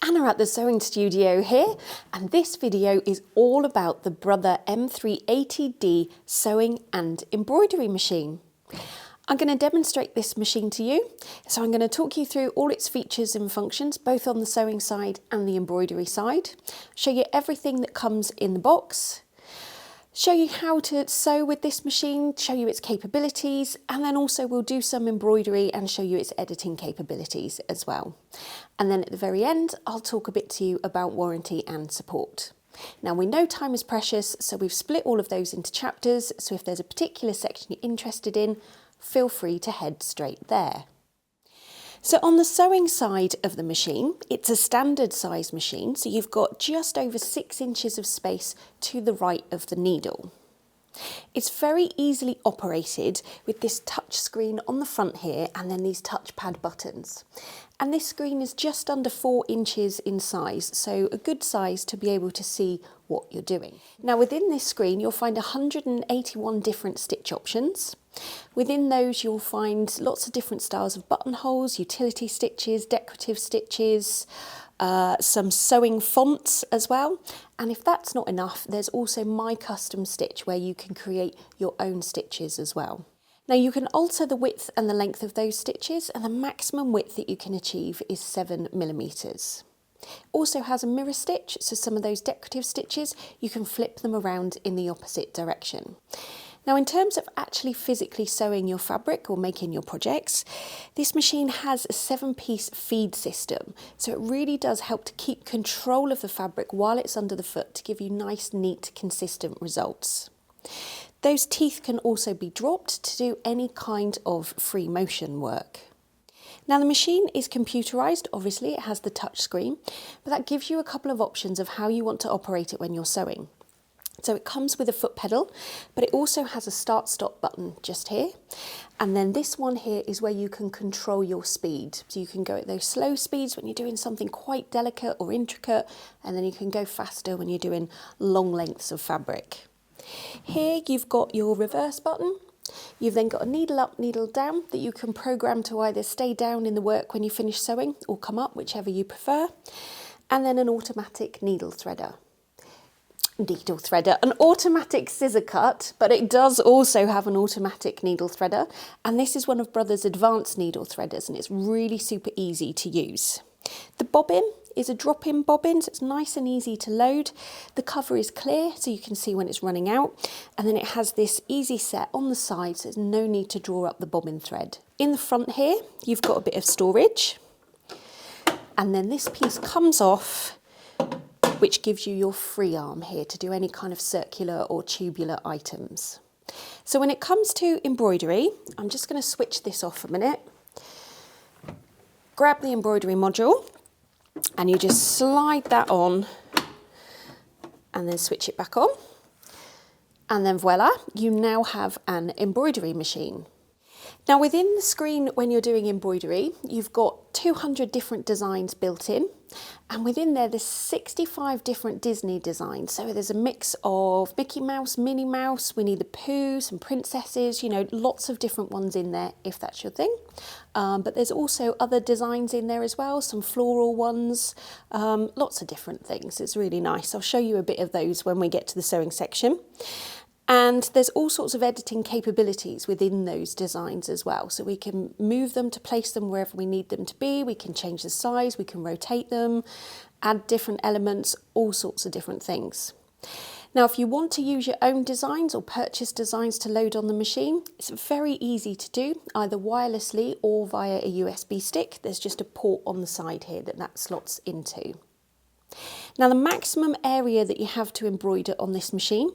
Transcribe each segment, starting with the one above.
Anna at the sewing studio here, and this video is all about the Brother M380D sewing and embroidery machine. I'm going to demonstrate this machine to you, so I'm going to talk you through all its features and functions, both on the sewing side and the embroidery side, show you everything that comes in the box, show you how to sew with this machine, show you its capabilities, and then also we'll do some embroidery and show you its editing capabilities as well. And then at the very end, I'll talk a bit to you about warranty and support. Now we know time is precious, so we've split all of those into chapters, so if there's a particular section you're interested in, feel free to head straight there. So on the sewing side of the machine, it's a standard size machine, so you've got just over 6 inches of space to the right of the needle. It's very easily operated with this touch screen on the front here and then these touchpad buttons. And this screen is just under 4 inches in size, so a good size to be able to see what you're doing. Now within this screen you'll find 181 different stitch options. Within those you'll find lots of different styles of buttonholes, utility stitches, decorative stitches, some sewing fonts as well. And if that's not enough, there's also My Custom Stitch where you can create your own stitches as well. Now you can alter the width and the length of those stitches, and the maximum width that you can achieve is 7mm. Also has a mirror stitch, so some of those decorative stitches you can flip them around in the opposite direction. Now in terms of actually physically sewing your fabric or making your projects, this machine has a 7-piece feed system, so it really does help to keep control of the fabric while it's under the foot to give you nice, neat, consistent results. Those teeth can also be dropped to do any kind of free motion work. Now the machine is computerised, obviously it has the touch screen, but that gives you a couple of options of how you want to operate it when you're sewing. So it comes with a foot pedal, but it also has a start-stop button just here. And then this one here is where you can control your speed. So you can go at those slow speeds when you're doing something quite delicate or intricate, and then you can go faster when you're doing long lengths of fabric. Here you've got your reverse button. You've then got a needle up, needle down that you can program to either stay down in the work when you finish sewing or come up, whichever you prefer. And then an automatic needle threader. An automatic scissor cut, but it does also have an automatic needle threader, and this is one of Brother's advanced needle threaders, and it's really super easy to use. The bobbin is a drop-in bobbin, so it's nice and easy to load. The cover is clear, so you can see when it's running out, and then it has this easy set on the side, so there's no need to draw up the bobbin thread. In the front here, you've got a bit of storage, and then this piece comes off, which gives you your free arm here to do any kind of circular or tubular items. So when it comes to embroidery, I'm just going to switch this off a minute. Grab the embroidery module and you just slide that on and then switch it back on. And then voila, you now have an embroidery machine. Now within the screen when you're doing embroidery, you've got 200 different designs built in, and within there's 65 different Disney designs. So there's a mix of Mickey Mouse, Minnie Mouse, Winnie the Pooh, some princesses, you know, lots of different ones in there if that's your thing. But there's also other designs in there as well, some floral ones, lots of different things. It's really nice. I'll show you a bit of those when we get to the sewing section. And there's all sorts of editing capabilities within those designs as well. So we can move them to place them wherever we need them to be. We can change the size, we can rotate them, add different elements, all sorts of different things. Now, if you want to use your own designs or purchase designs to load on the machine, it's very easy to do, either wirelessly or via a USB stick. There's just a port on the side here that slots into. Now, the maximum area that you have to embroider on this machine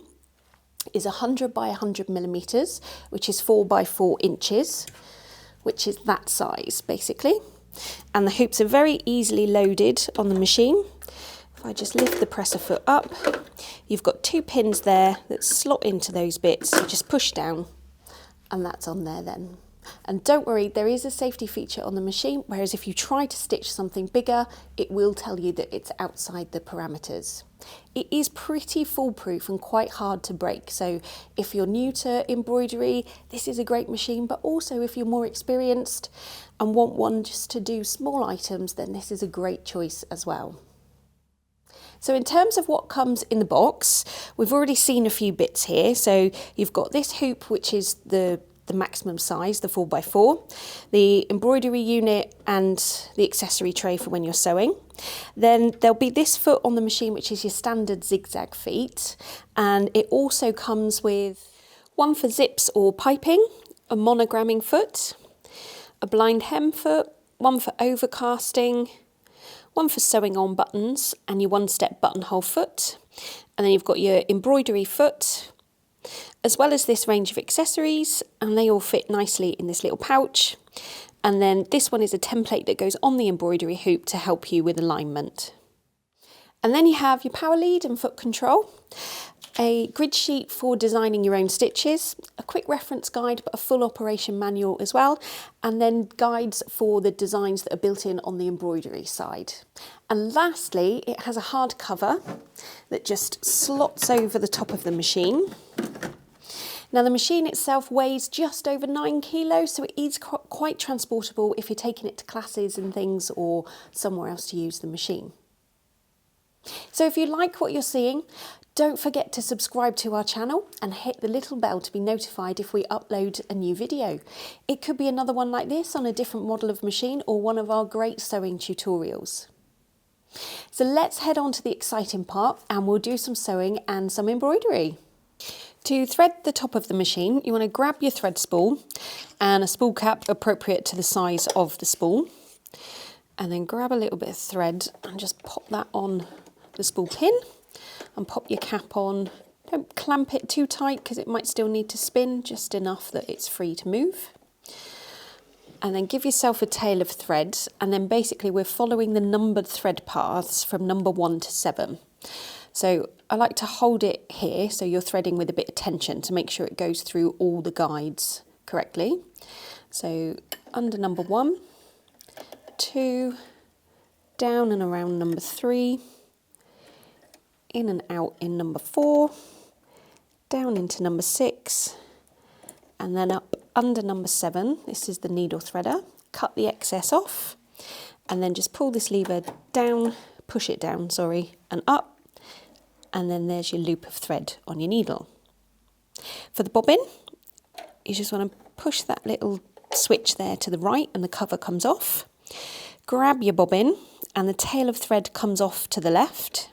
is 100 by 100mm, which is 4 by 4 inches, which is that size basically. And the hoops are very easily loaded on the machine. If I just lift the presser foot up, you've got 2 pins there that slot into those bits. You just push down and that's on there then. And don't worry, there is a safety feature on the machine, whereas if you try to stitch something bigger, it will tell you that it's outside the parameters. It is pretty foolproof and quite hard to break, so if you're new to embroidery, this is a great machine, but also if you're more experienced and want one just to do small items, then this is a great choice as well. So in terms of what comes in the box, we've already seen a few bits here. So you've got this hoop, which is the maximum size, the 4x4, the embroidery unit and the accessory tray for when you're sewing. Then there'll be this foot on the machine, which is your standard zigzag feet. And it also comes with one for zips or piping, a monogramming foot, a blind hem foot, one for overcasting, one for sewing on buttons and your one-step buttonhole foot. And then you've got your embroidery foot, as well as this range of accessories, and they all fit nicely in this little pouch. And then this one is a template that goes on the embroidery hoop to help you with alignment. And then you have your power lead and foot control, a grid sheet for designing your own stitches, a quick reference guide but a full operation manual as well, and then guides for the designs that are built in on the embroidery side. And lastly, it has a hard cover that just slots over the top of the machine. Now the machine itself weighs just over 9 kilos, so it is quite transportable if you're taking it to classes and things or somewhere else to use the machine. So if you like what you're seeing, don't forget to subscribe to our channel and hit the little bell to be notified if we upload a new video. It could be another one like this on a different model of machine or one of our great sewing tutorials. So let's head on to the exciting part and we'll do some sewing and some embroidery. To thread the top of the machine, you want to grab your thread spool and a spool cap appropriate to the size of the spool. And then grab a little bit of thread and just pop that on the spool pin and pop your cap on. Don't clamp it too tight because it might still need to spin, just enough that it's free to move. And then give yourself a tail of thread, and then basically we're following the numbered thread paths from number 1 to 7. So I like to hold it here so you're threading with a bit of tension to make sure it goes through all the guides correctly. So under number 1, 2, down and around number 3, in and out in number 4, down into number 6, and then up under number 7. This is the needle threader. Cut the excess off and then just pull this lever down, push it down, and up. And then there's your loop of thread on your needle. For the bobbin, you just want to push that little switch there to the right and the cover comes off. Grab your bobbin and the tail of thread comes off to the left.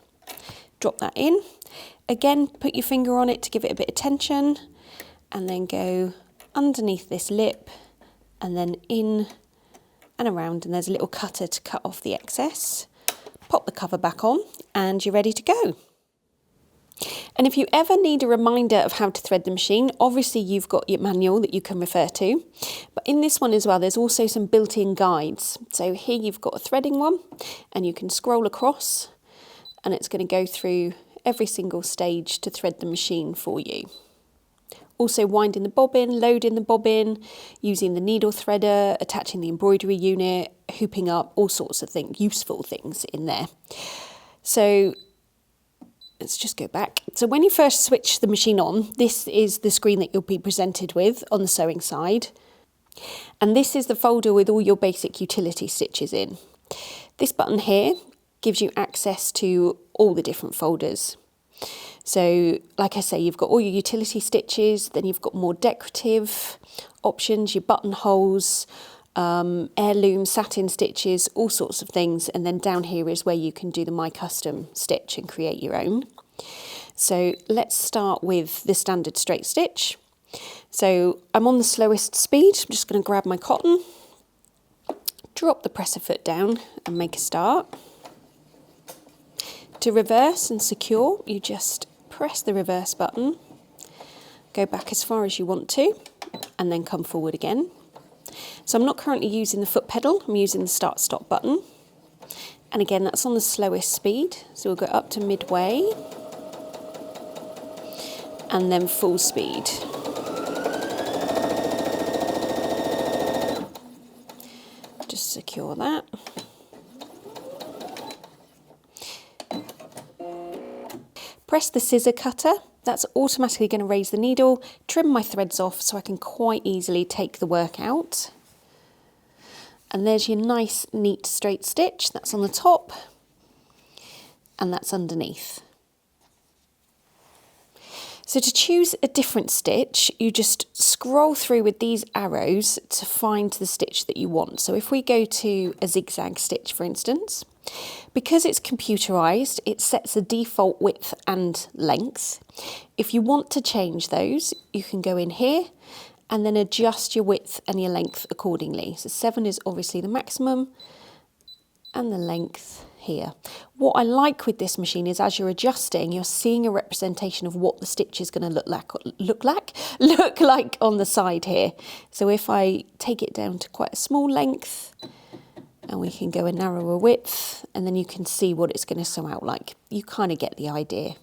Drop that in. Again, put your finger on it to give it a bit of tension and then go underneath this lip and then in and around, and there's a little cutter to cut off the excess. Pop the cover back on and you're ready to go. And if you ever need a reminder of how to thread the machine, obviously you've got your manual that you can refer to. But in this one as well, there's also some built-in guides. So here you've got a threading one and you can scroll across and it's going to go through every single stage to thread the machine for you. Also winding the bobbin, loading the bobbin, using the needle threader, attaching the embroidery unit, hooping up, all sorts of things, useful things in there. So let's just go back. So when you first switch the machine on, this is the screen that you'll be presented with on the sewing side. And this is the folder with all your basic utility stitches in. This button here gives you access to all the different folders. So like I say, you've got all your utility stitches, then you've got more decorative options, your buttonholes, heirloom satin stitches, all sorts of things. And then down here is where you can do the My Custom stitch and create your own. So let's start with the standard straight stitch. So I'm on the slowest speed. I'm just going to grab my cotton, drop the presser foot down and make a start. To reverse and secure, you just press the reverse button, go back as far as you want to, and then come forward again. So I'm not currently using the foot pedal, I'm using the start stop button. And again, that's on the slowest speed. So we'll go up to midway and then full speed. Just secure that. Press the scissor cutter. That's automatically going to raise the needle, trim my threads off so I can quite easily take the work out. And there's your nice, neat, straight stitch. That's on the top and that's underneath. So to choose a different stitch, you just scroll through with these arrows to find the stitch that you want. So if we go to a zigzag stitch, for instance, because it's computerized, it sets a default width and length. If you want to change those, you can go in here and then adjust your width and your length accordingly. So 7 is obviously the maximum and the length here. What I like with this machine is as you're adjusting, you're seeing a representation of what the stitch is going to look like on the side here. So if I take it down to quite a small length, and we can go a narrower width, and then you can see what it's going to sew out like. You kind of get the idea.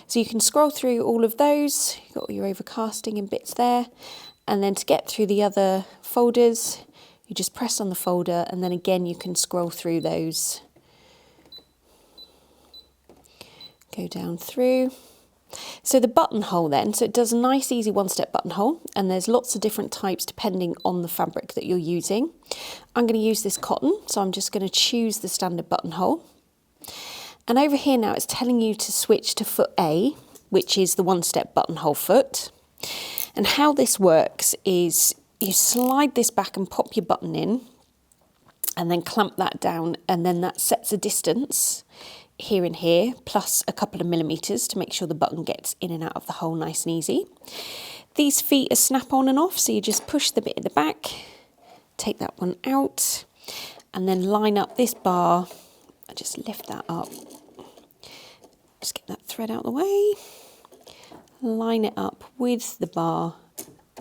So you can scroll through all of those. You've got all your overcasting and bits there. And then to get through the other folders, you just press on the folder, and then again you can scroll through those. Go down through. So the buttonhole then, so it does a nice easy one-step buttonhole, and there's lots of different types depending on the fabric that you're using. I'm going to use this cotton, so I'm just going to choose the standard buttonhole. And over here now it's telling you to switch to foot A, which is the one-step buttonhole foot. And how this works is you slide this back and pop your button in, and then clamp that down, and then that sets a distance here and here, plus a couple of millimeters to make sure the button gets in and out of the hole nice and easy. These feet are snap on and off, so you just push the bit at the back, take that one out, and then line up this bar. I just lift that up, just get that thread out of the way, line it up with the bar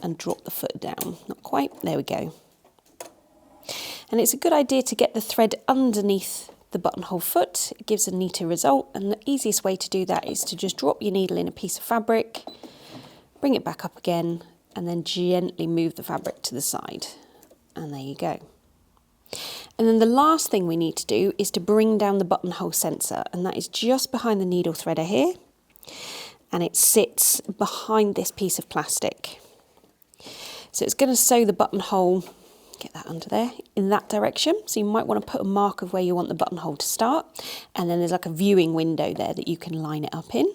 and drop the foot down. Not quite, there we go. And it's a good idea to get the thread underneath the buttonhole foot. It gives a neater result, and the easiest way to do that is to just drop your needle in a piece of fabric, bring it back up again, and then gently move the fabric to the side. And there you go. And then the last thing we need to do is to bring down the buttonhole sensor, and that is just behind the needle threader here, and it sits behind this piece of plastic. So it's going to sew the buttonhole, get that under there, in that direction. So you might want to put a mark of where you want the buttonhole to start, and then there's like a viewing window there that you can line it up in.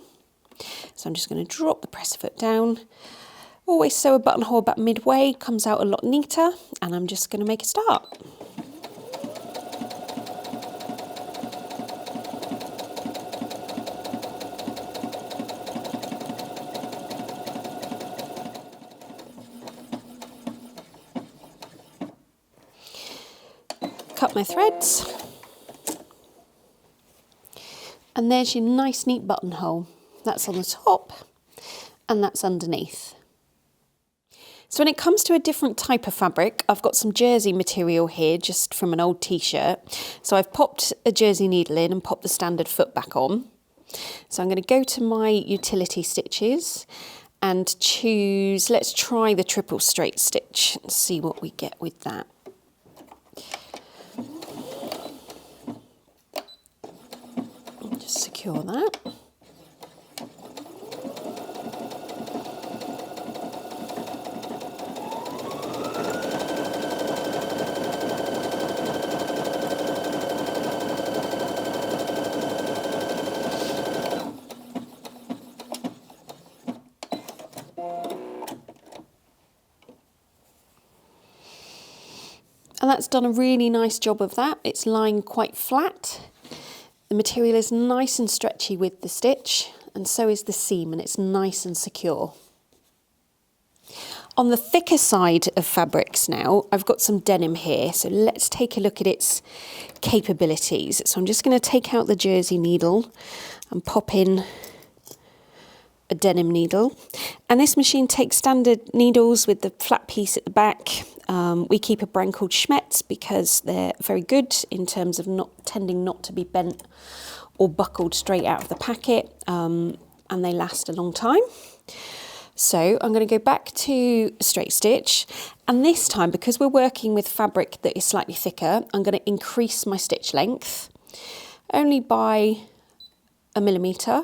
So I'm just going to drop the press foot down. Always sew a buttonhole about midway, comes out a lot neater, and I'm just going to make a start. Cut my threads, and there's your nice neat buttonhole. That's on the top and that's underneath. So when it comes to a different type of fabric, I've got some jersey material here just from an old t-shirt. So I've popped a jersey needle in and popped the standard foot back on. So I'm going to go to my utility stitches and choose, let's try the triple straight stitch and see what we get with that. Just secure that. And that's done a really nice job of that. It's lying quite flat. The material is nice and stretchy with the stitch, and so is the seam, and it's nice and secure. On the thicker side of fabrics now, I've got some denim here, so let's take a look at its capabilities. So I'm just going to take out the jersey needle and pop in a denim needle. And this machine takes standard needles with the flat piece at the back. We keep a brand called Schmetz because they're very good in terms of tending not to be bent or buckled straight out of the packet, and they last a long time. So I'm going to go back to straight stitch, and this time, because we're working with fabric that is slightly thicker, I'm going to increase my stitch length only by 1 millimetre,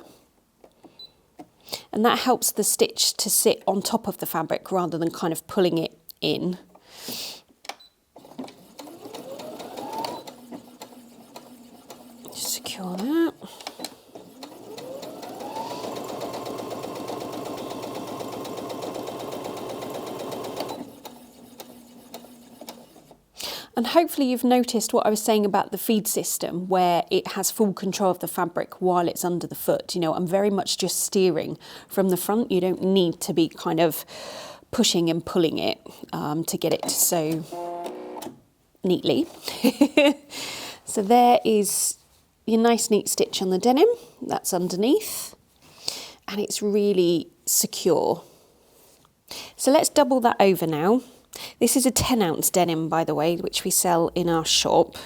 and that helps the stitch to sit on top of the fabric rather than kind of pulling it in. Just secure that. And hopefully you've noticed what I was saying about the feed system, where it has full control of the fabric while it's under the foot. You know, I'm very much just steering from the front. You don't need to be kind of pushing and pulling it to get it to sew neatly. So there is your nice neat stitch on the denim. That's underneath. And it's really secure. So let's double that over now. This is a 10-ounce denim, by the way, which we sell in our shop.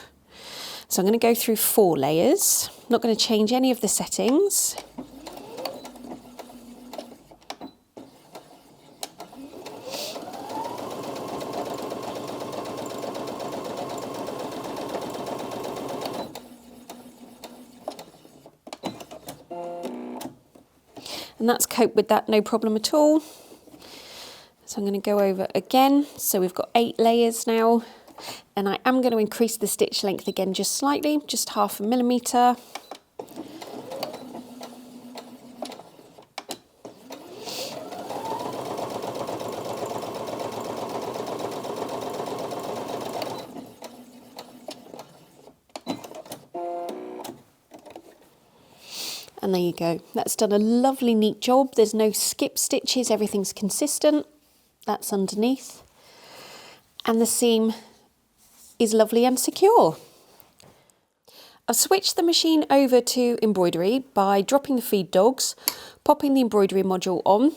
So I'm going to go through 4 layers. I'm not going to change any of the settings. And that's coped with that, no problem at all. So I'm going to go over again. So we've got 8 layers now, and I am going to increase the stitch length again just slightly, just 0.5 millimetre. And there you go. That's done a lovely neat job. There's no skip stitches, everything's consistent. That's underneath. And the seam is lovely and secure. I've switched the machine over to embroidery by dropping the feed dogs, popping the embroidery module on,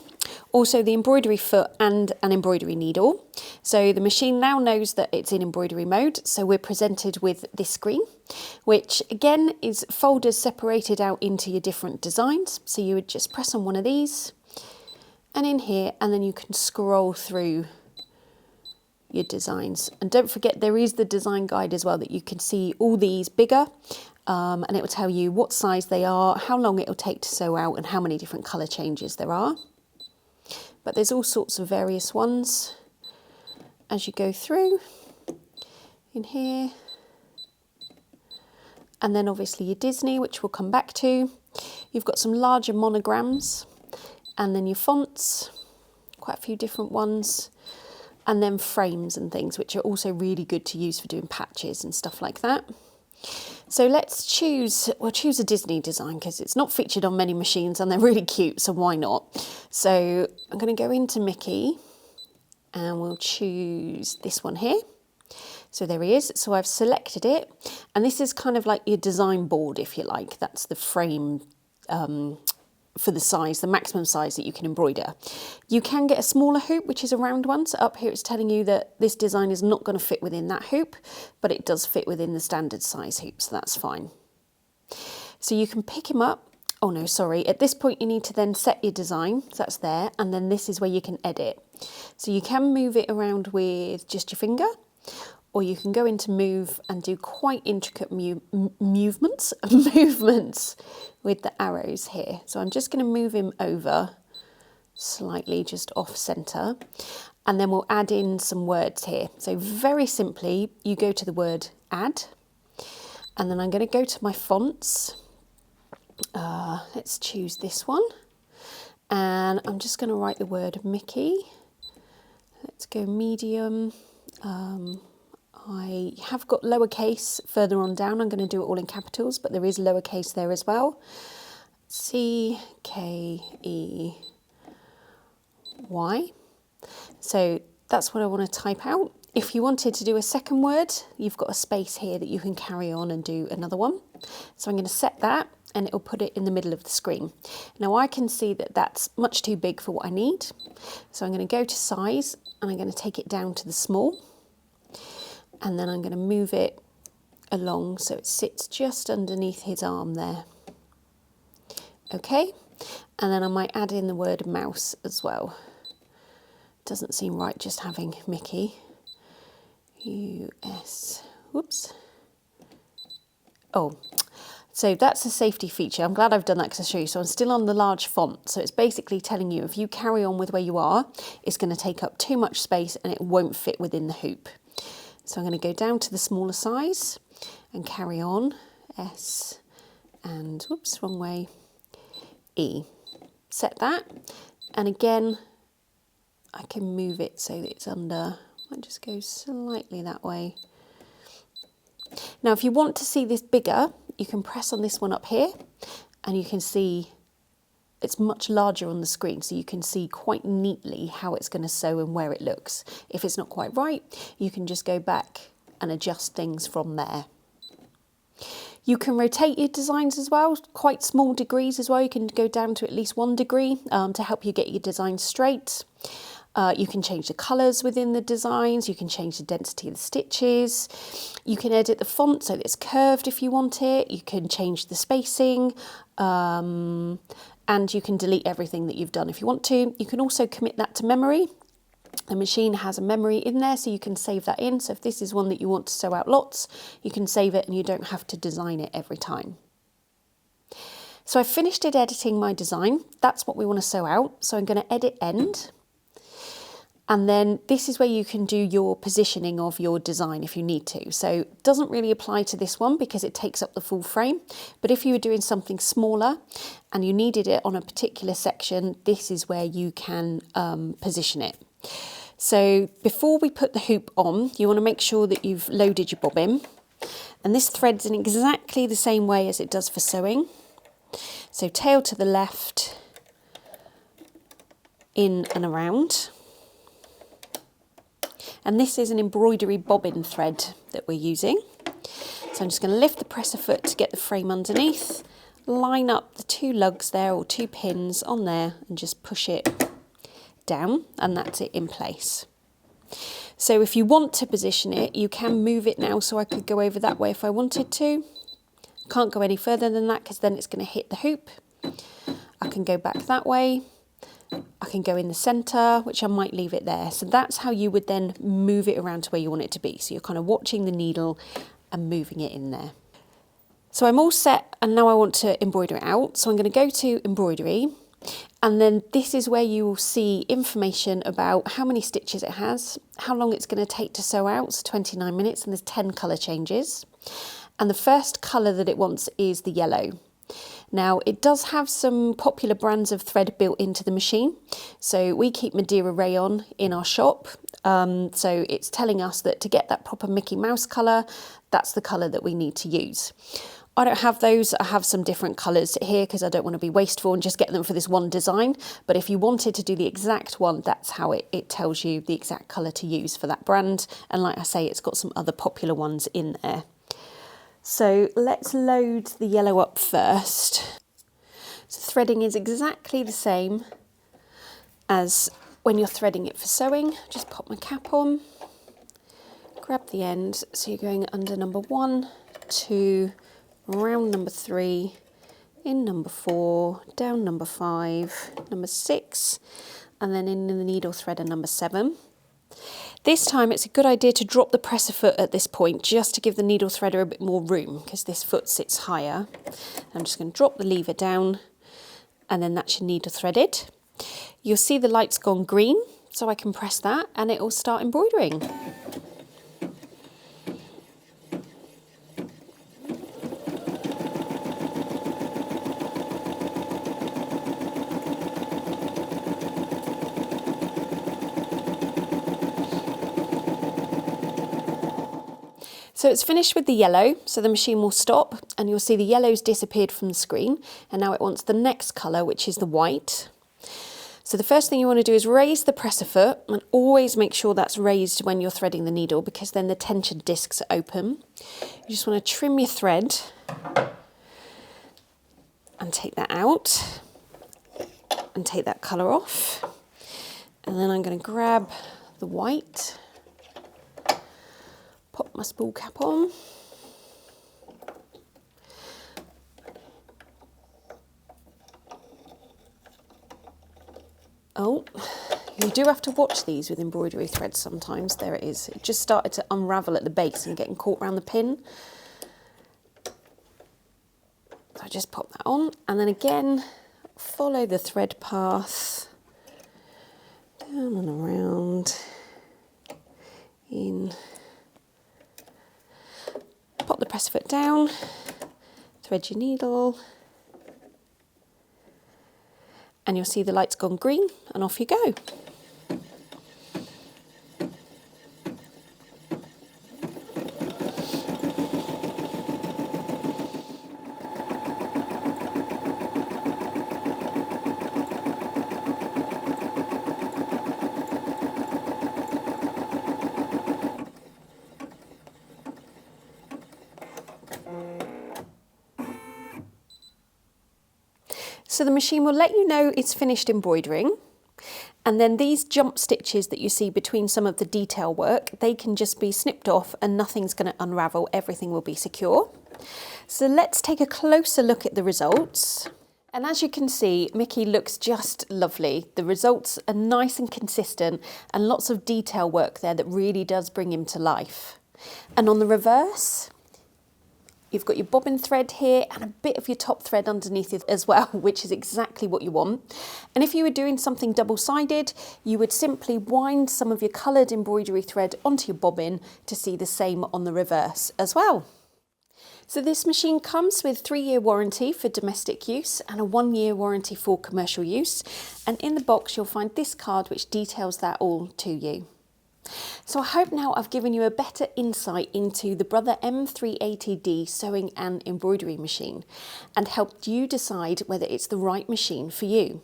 also the embroidery foot and an embroidery needle. So the machine now knows that it's in embroidery mode, so we're presented with this screen, which again is folders separated out into your different designs. So you would just press on one of these and in here, and then you can scroll through your designs. And don't forget, there is the design guide as well, that you can see all these bigger, and it will tell you what size they are, how long it will take to sew out, and how many different colour changes there are. But there's all sorts of various ones as you go through in here. And then obviously your Disney, which we'll come back to. You've got some larger monograms, and then your fonts, quite a few different ones, and then frames and things, which are also really good to use for doing patches and stuff like that. So let's choose, we'll choose a Disney design because it's not featured on many machines and they're really cute, so why not? So I'm going to go into Mickey and we'll choose this one here. So there he is. So I've selected it, and this is kind of like your design board, if you like. That's the frame for the size, the maximum size that you can embroider. You can get a smaller hoop, which is a round one. So up here it's telling you that this design is not going to fit within that hoop, but it does fit within the standard size hoop, so that's fine. So you can pick him up. Oh no, sorry. At this point you need to then set your design, so that's there, and then this is where you can edit. So you can move it around with just your finger, or you can go into move and do quite intricate movements with the arrows here. So I'm just going to move him over slightly, just off centre, and then we'll add in some words here. So very simply, you go to the word add, and then I'm going to go to my fonts. Let's choose this one, and I'm just going to write the word Mickey. Let's go medium. I have got lowercase further on down. I'm going to do it all in capitals, but there is lowercase there as well. C-K-E-Y. So that's what I want to type out. If you wanted to do a second word, you've got a space here that you can carry on and do another one. So I'm going to set that, and it'll put it in the middle of the screen. Now I can see that that's much too big for what I need. So I'm going to go to size, and I'm going to take it down to the small. And then I'm going to move it along so it sits just underneath his arm there. Okay, And then I might add in the word mouse as well. Doesn't seem right just having Mickey. U-S, whoops. Oh, so that's a safety feature. I'm glad I've done that because I show you. So I'm still on the large font. So it's basically telling you if you carry on with where you are, it's going to take up too much space and it won't fit within the hoop. So I'm going to go down to the smaller size and carry on. S and, whoops, wrong way, E. Set that. And again, I can move it so that it's under, I just go slightly that way. Now, if you want to see this bigger, you can press on this one up here and you can see it's much larger on the screen, so you can see quite neatly how it's going to sew and where it looks. If it's not quite right, you can just go back and adjust things from there. You can rotate your designs as well, quite small degrees as well. You can go down to at least 1 degree to help you get your design straight. You can change the colours within the designs, you can change the density of the stitches, you can edit the font so that it's curved if you want it, you can change the spacing, and you can delete everything that you've done if you want to. You can also commit that to memory. The machine has a memory in there, so you can save that in. So if this is one that you want to sew out lots, you can save it and you don't have to design it every time. So I've finished editing my design. That's what we want to sew out. So I'm going to edit end. And then this is where you can do your positioning of your design if you need to. So it doesn't really apply to this one because it takes up the full frame. But if you were doing something smaller and you needed it on a particular section, this is where you can position it. So before we put the hoop on, you want to make sure that you've loaded your bobbin. And this threads in exactly the same way as it does for sewing. So tail to the left, in and around. And this is an embroidery bobbin thread that we're using. So I'm just going to lift the presser foot to get the frame underneath, line up the 2 lugs there or 2 pins on there and just push it down, and that's it in place. So if you want to position it, you can move it now, so I could go over that way if I wanted to. Can't go any further than that because then it's going to hit the hoop. I can go back that way. I can go in the centre, which I might leave it there. So that's how you would then move it around to where you want it to be. So you're kind of watching the needle and moving it in there. So I'm all set and now I want to embroider it out. So I'm going to go to embroidery, and then this is where you will see information about how many stitches it has, how long it's going to take to sew out, so 29 minutes, and there's 10 colour changes. And the first colour that it wants is the yellow. Now, it does have some popular brands of thread built into the machine. So we keep Madeira rayon in our shop. So it's telling us that to get that proper Mickey Mouse colour, that's the colour that we need to use. I don't have those. I have some different colours here because I don't want to be wasteful and just get them for this one design. But if you wanted to do the exact one, that's how it tells you the exact colour to use for that brand. And like I say, it's got some other popular ones in there. So let's load the yellow up first. So threading is exactly the same as when you're threading it for sewing. Just pop my cap on, grab the end. So you're going under number 1, 2, around number 3, in number 4, down number 5, number 6, and then in the needle threader number 7. This time it's a good idea to drop the presser foot at this point just to give the needle threader a bit more room because this foot sits higher. I'm just going to drop the lever down and then that's your needle threaded. You'll see the light's gone green, so I can press that and it will start embroidering. So it's finished with the yellow, so the machine will stop and you'll see the yellow's disappeared from the screen, and now it wants the next colour, which is the white. So the first thing you want to do is raise the presser foot, and always make sure that's raised when you're threading the needle because then the tension discs are open. You just want to trim your thread and take that out and take that colour off. And then I'm going to grab the white, pop my spool cap on, result. You do have to watch these with embroidery threads sometimes. There it is. It just started to unravel at the base and getting caught around the pin. So I just pop that on, and then again, follow the thread path, down and around, in, pop the press foot down, thread your needle, and you'll see the light's gone green, and off you go. So the machine will let you know it's finished embroidering, and then these jump stitches that you see between some of the detail work, they can just be snipped off and nothing's going to unravel, everything will be secure. So let's take a closer look at the results. And as you can see, Mickey looks just lovely. The results are nice and consistent, and lots of detail work there that really does bring him to life. And on the reverse, you've got your bobbin thread here and a bit of your top thread underneath it as well, which is exactly what you want. And if you were doing something double-sided, you would simply wind some of your coloured embroidery thread onto your bobbin to see the same on the reverse as well. So this machine comes with 3-year warranty for domestic use and a 1-year warranty for commercial use. And in the box, you'll find this card which details that all to you. So I hope now I've given you a better insight into the Brother M380D sewing and embroidery machine and helped you decide whether it's the right machine for you.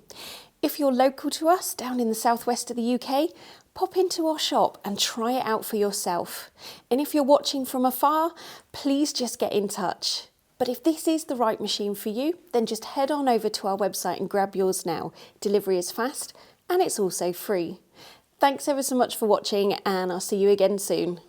If you're local to us down in the southwest of the UK, pop into our shop and try it out for yourself. And if you're watching from afar, please just get in touch. But if this is the right machine for you, then just head on over to our website and grab yours now. Delivery is fast and it's also free. Thanks ever so much for watching, and I'll see you again soon.